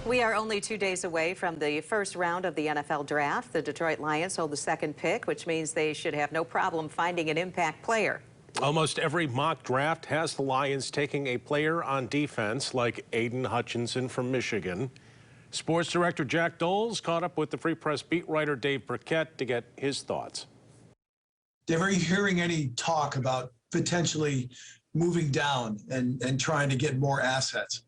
We are only 2 days away from the first round of the NFL draft. The Detroit Lions hold the second pick, which means they should have no problem finding an impact player. Almost every mock draft has the Lions taking a player on defense, like Aiden Hutchinson from Michigan. Sports director Jack Doles caught up with the Free Press beat writer Dave Burkett to get his thoughts. Dave, are you hearing any talk about potentially moving down and trying to get more assets?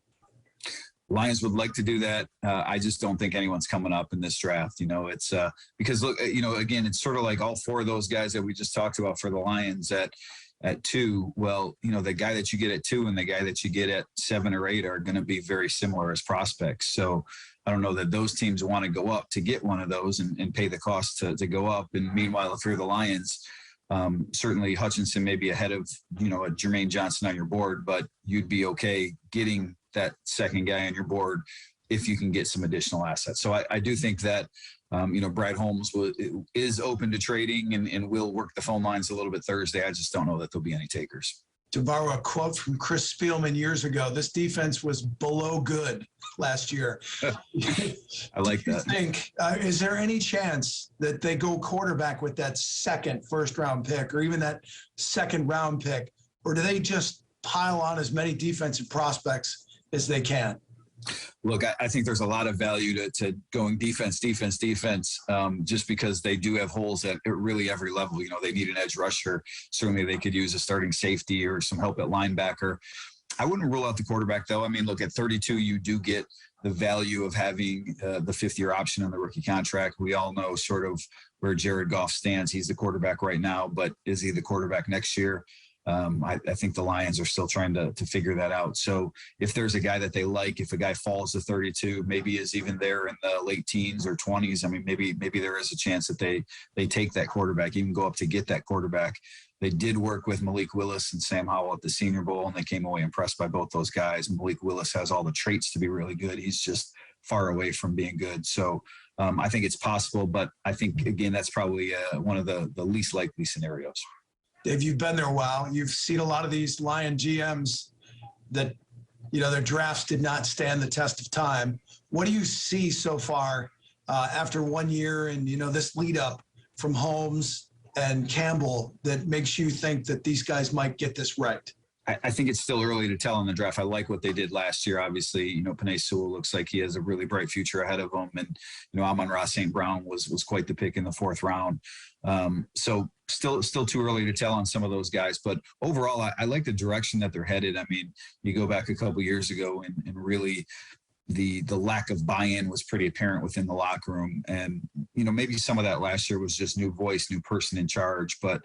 Lions would like to do that. I just don't think anyone's coming up in this draft. You know, it's because, look, you know, again, it's sort of like all four of those guys that we just talked about for the Lions at 2. Well, you know, the guy that you get at 2 and the guy that you get at 7 or 8 are going to be very similar as prospects. So I don't know that those teams want to go up to get one of those and pay the cost to go up. And meanwhile, if you're the Lions, certainly Hutchinson may be ahead of, you know, a Jermaine Johnson on your board, but you'd be okay getting that second guy on your board if you can get some additional assets. So I do think that, you know, Brad Holmes is open to trading and will work the phone lines a little bit Thursday. I just don't know that there'll be any takers. To borrow a quote from Chris Spielman years ago, this defense was below good last year. I like that. Is there any chance that they go quarterback with that second first-round pick or even that second-round pick, or do they just pile on as many defensive prospects as they can? Look, I think there's a lot of value to going defense, just because they do have holes at really every level. You know, they need an edge rusher. Certainly they could use a starting safety or some help at linebacker. I wouldn't rule out the quarterback, though. I mean, look, at 32, you do get the value of having the fifth-year option on the rookie contract. We all know sort of where Jared Goff stands. He's the quarterback right now, but is he the quarterback next year? I think the Lions are still trying to figure that out. So if there's a guy that they like, if a guy falls to 32, maybe is even there in the late teens or 20s, I mean, maybe there is a chance that they take that quarterback, even go up to get that quarterback. They did work with Malik Willis and Sam Howell at the Senior Bowl, and they came away impressed by both those guys. Malik Willis has all the traits to be really good. He's just far away from being good. So I think it's possible, but I think, again, that's probably one of the least likely scenarios. Dave, you've been there a while. You've seen a lot of these Lion GMs that, you know, their drafts did not stand the test of time. What do you see so far after 1 year and, you know, this lead up from Holmes and Campbell that makes you think that these guys might get this right? I think it's still early to tell in the draft. I like what they did last year. Obviously, you know, Penei Sewell looks like he has a really bright future ahead of him. And, you know, Amon-Ra St. Brown was quite the pick in the 4th round. So still too early to tell on some of those guys. But overall, I like the direction that they're headed. I mean, you go back a couple years ago and really the lack of buy-in was pretty apparent within the locker room. And, you know, maybe some of that last year was just new voice, new person in charge. But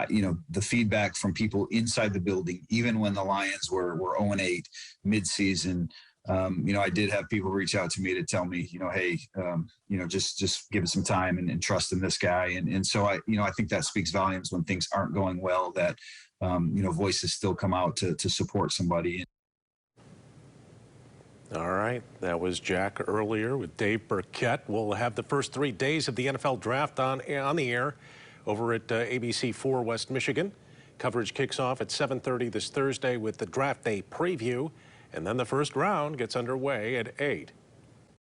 you know, the feedback from people inside the building, even when the Lions were 0-8 midseason, you know, I did have people reach out to me to tell me, you know, hey, you know, just give it some time and trust in this guy. And so you know, I think that speaks volumes when things aren't going well, that, you know, voices still come out to support somebody. All right, that was Jack earlier with Dave Burkett. We'll have the first 3 days of the NFL draft on the air over at ABC4 West Michigan. Coverage kicks off at 7:30 this Thursday with the draft day preview, and then the first round gets underway at 8.